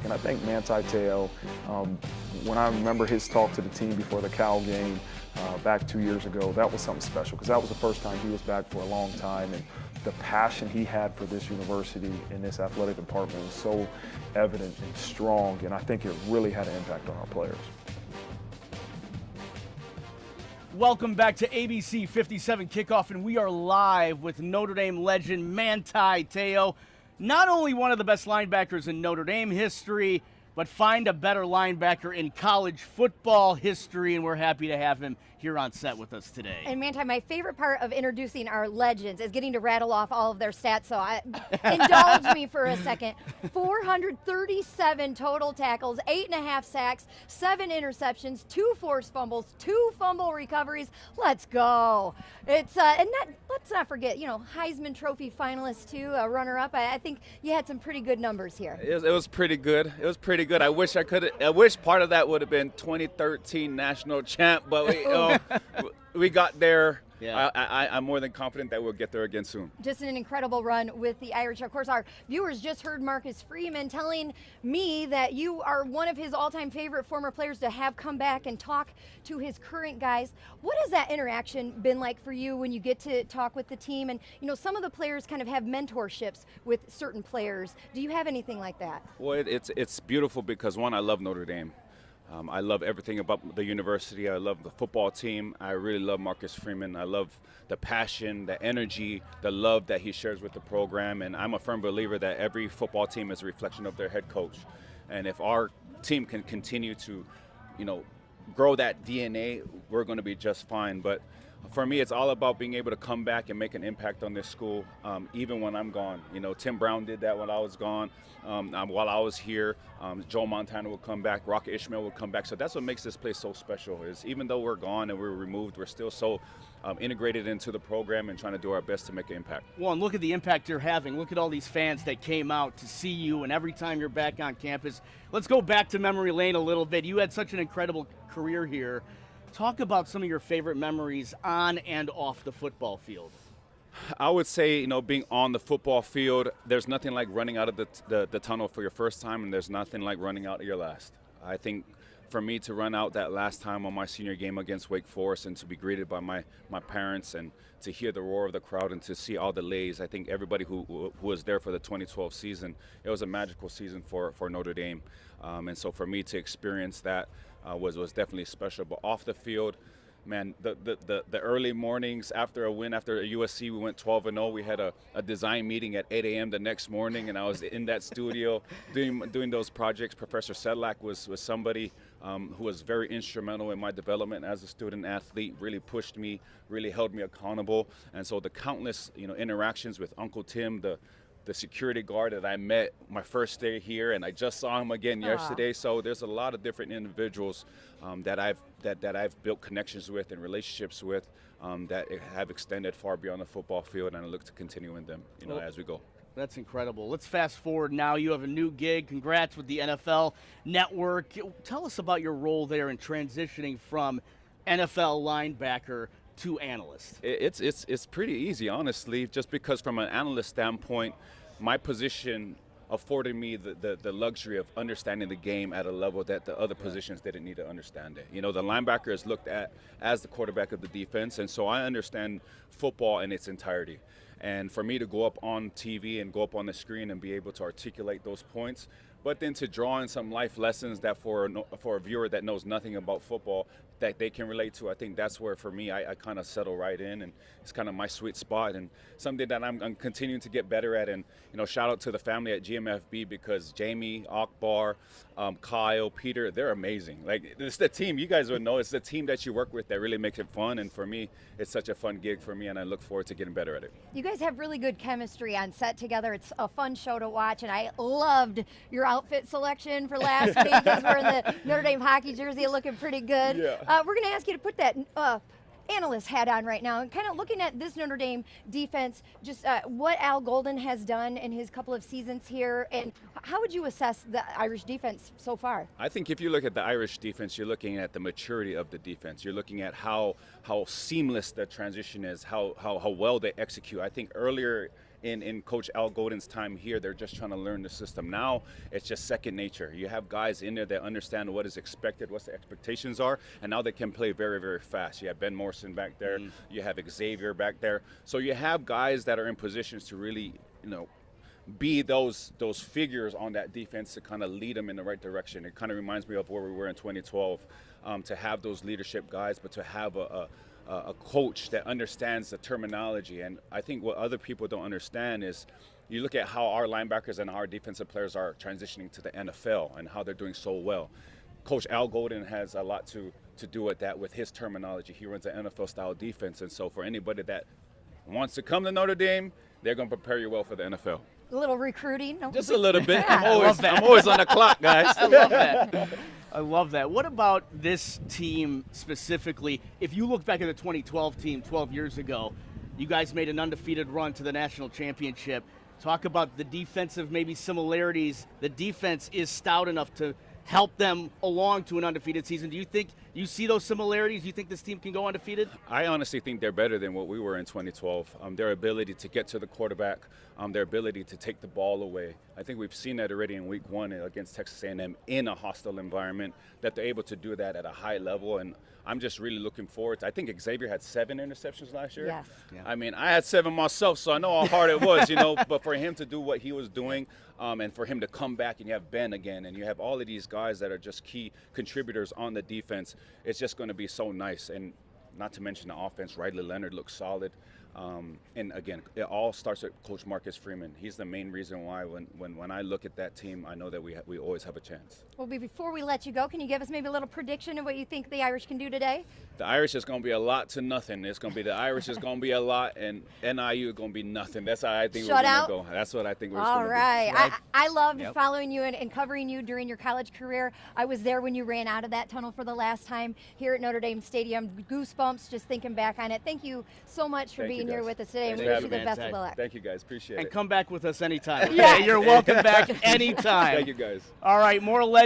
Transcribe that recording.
And I think Manti Te'o, when I remember his talk to the team before the Cal game back 2 years ago, that was something special because that was the first time he was back for a long time. And the passion he had for this university and this athletic department was so evident and strong, and I think it really had an impact on our players. Welcome back to ABC57 Kickoff, and we are live with Notre Dame legend Manti Te'o. Not only one of the best linebackers in Notre Dame history, but find a better linebacker in college football history, and we're happy to have him here on set with us today. And Manti, my favorite part of introducing our legends is getting to rattle off all of their stats, so indulge me for a second. 437 total tackles, 8.5 sacks, 7 interceptions, 2 forced fumbles, 2 fumble recoveries. Let's go. It's let's not forget, Heisman Trophy finalist too, a runner-up. I think you had some pretty good numbers here. It was pretty good. It was pretty good. I wish part of that would have been 2013 national champ, but we got there. Yeah. I'm more than confident that we'll get there again soon. Just an incredible run with the Irish. Of course, our viewers just heard Marcus Freeman telling me that you are one of his all-time favorite former players to have come back and talk to his current guys. What has that interaction been like for you when you get to talk with the team? And, some of the players kind of have mentorships with certain players. Do you have anything like that? Well, it's beautiful because, one, I love Notre Dame. I love everything about the university. I love the football team. I really love Marcus Freeman. I love the passion, the energy, the love that he shares with the program. And I'm a firm believer that every football team is a reflection of their head coach. And if our team can continue to, grow that DNA, we're going to be just fine. But for me, it's all about being able to come back and make an impact on this school, even when I'm gone. Tim Brown did that when I was gone. While I was here, Joe Montana will come back, Rocket Ishmael will come back. So that's what makes this place so special, is even though we're gone and we're removed, we're still so integrated into the program and trying to do our best to make an impact. Well, and look at the impact you're having. Look at all these fans that came out to see you, and every time you're back on campus. Let's go back to memory lane a little bit. You had such an incredible career here. Talk about some of your favorite memories on and off the football field. I would say, being on the football field, there's nothing like running out of the tunnel for your first time, and there's nothing like running out your last. I think for me to run out that last time on my senior game against Wake Forest and to be greeted by my parents and to hear the roar of the crowd and to see all the lays, I think everybody who was there for the 2012 season, it was a magical season for Notre Dame. And so for me to experience that was definitely special. But off the field, man, the early mornings after a win, after a USC, we went 12-0. We had a design meeting at 8 a.m. the next morning, and I was in that studio doing those projects. Professor Sedlak was somebody who was very instrumental in my development as a student athlete, really pushed me, really held me accountable. And so the countless interactions with Uncle Tim, the security guard that I met my first day here, and I just saw him again yesterday. So there's a lot of different individuals that I've built connections with and relationships with that have extended far beyond the football field, and I look to continue in them, as we go. That's incredible. Let's fast forward now. You have a new gig. Congrats with the NFL Network. Tell us about your role there in transitioning from NFL linebacker to analyst. It's pretty easy, honestly, just because from an analyst standpoint, my position afforded me the luxury of understanding the game at a level that the other positions didn't need to understand it. The linebacker is looked at as the quarterback of the defense, and so I understand football in its entirety. And for me to go up on TV and go up on the screen and be able to articulate those points, but then to draw in some life lessons that for a viewer that knows nothing about football that they can relate to, I think that's where, for me, I kind of settle right in, and it's kind of my sweet spot and something that I'm continuing to get better at. And, shout out to the family at GMFB, because Jamie, Akbar, Kyle, Peter, they're amazing. Like, it's the team, you guys would know, it's the team that you work with that really makes it fun. And for me, it's such a fun gig for me, and I look forward to getting better at it. You guys have really good chemistry on set together. It's a fun show to watch, and I loved your outfit selection for last week. Because we're in the Notre Dame hockey jersey, looking pretty good. Yeah. We're going to ask you to put that analyst hat on right now and kind of looking at this Notre Dame defense, just what Al Golden has done in his couple of seasons here, and how would you assess the Irish defense so far? I think if you look at the Irish defense, you're looking at the maturity of the defense. You're looking at how seamless the transition is, how well they execute. I think earlier in Coach Al Golden's time here, they're just trying to learn the system. Now it's just second nature. You have guys in there that understand what is expected, what the expectations are, and now they can play very, very fast. You have Ben Morrison back there. You have Xavier back there. So you have guys that are in positions to really, be those figures on that defense to kind of lead them in the right direction. It kind of reminds me of where we were in 2012, to have those leadership guys, but to have a coach that understands the terminology. And I think what other people don't understand is you look at how our linebackers and our defensive players are transitioning to the NFL and how they're doing so well. Coach Al Golden has a lot to do with that, with his terminology. He runs an NFL-style defense, and so for anybody that wants to come to Notre Dame, they're going to prepare you well for the NFL. A little recruiting. Just a little bit. Yeah. I'm always on the clock, guys. I love that. I love that. What about this team specifically? If you look back at the 2012 team 12 years ago, you guys made an undefeated run to the national championship. Talk about the defensive maybe similarities. The defense is stout enough to help them along to an undefeated season. Do you think you see those similarities? Do you think this team can go undefeated? I honestly think they're better than what we were in 2012. Their ability to get to the quarterback, their ability to take the ball away. I think we've seen that already in week 1 against Texas A&M in a hostile environment, that they're able to do that at a high level. And I'm just really looking forward to, I think Xavier had 7 interceptions last year. Yes. Yeah. I mean, I had 7 myself, so I know how hard it was, but for him to do what he was doing, and for him to come back, and you have Ben again, and you have all of these guys that are just key contributors on the defense, it's just going to be so nice. And not to mention the offense, Riley Leonard looks solid. And again, it all starts with Coach Marcus Freeman. He's the main reason why when I look at that team, I know that we always have a chance. Well, before we let you go, can you give us maybe a little prediction of what you think the Irish can do today? The Irish is going to be a lot to nothing. It's going to be the Irish is going to be a lot, and NIU is going to be nothing. That's how I think we're going to go. That's what I think we're going to All right. Right. I loved following you and covering you during your college career. I was there when you ran out of that tunnel for the last time here at Notre Dame Stadium. Goosebumps just thinking back on it. Thank you so much for being here with us today, and we wish you the best of luck. Thank you, guys. Appreciate it. And come back with us anytime. Yes. You're welcome back anytime. Thank you, guys. All right, more legends.